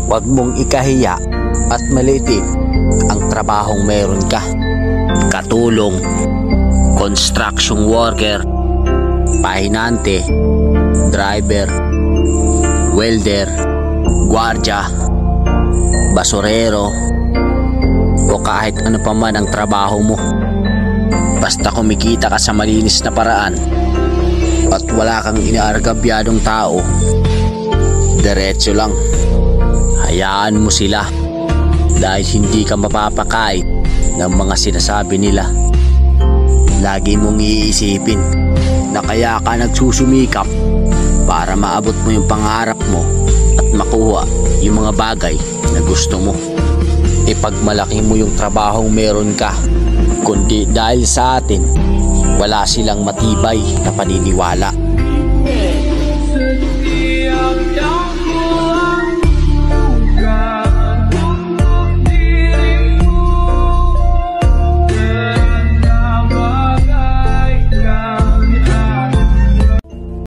Huwag mong ikahiya at maliitin ang trabahong meron ka. Katulong, construction worker, pahinante, driver, welder, gwardya, basurero, o kahit ano pa man ang trabaho mo. Basta kumikita ka sa malinis na paraan at wala kang inaargabyadong tao, diretso lang. Hayaan mo sila dahil hindi ka mapapakain ng mga sinasabi nila. Lagi mong iisipin na kaya ka nagsusumikap para maabot mo yung pangarap mo at makuha yung mga bagay na gusto mo. Ipagmalaki mo yung trabahong meron ka, kundi dahil sa atin wala silang matibay na paniniwala.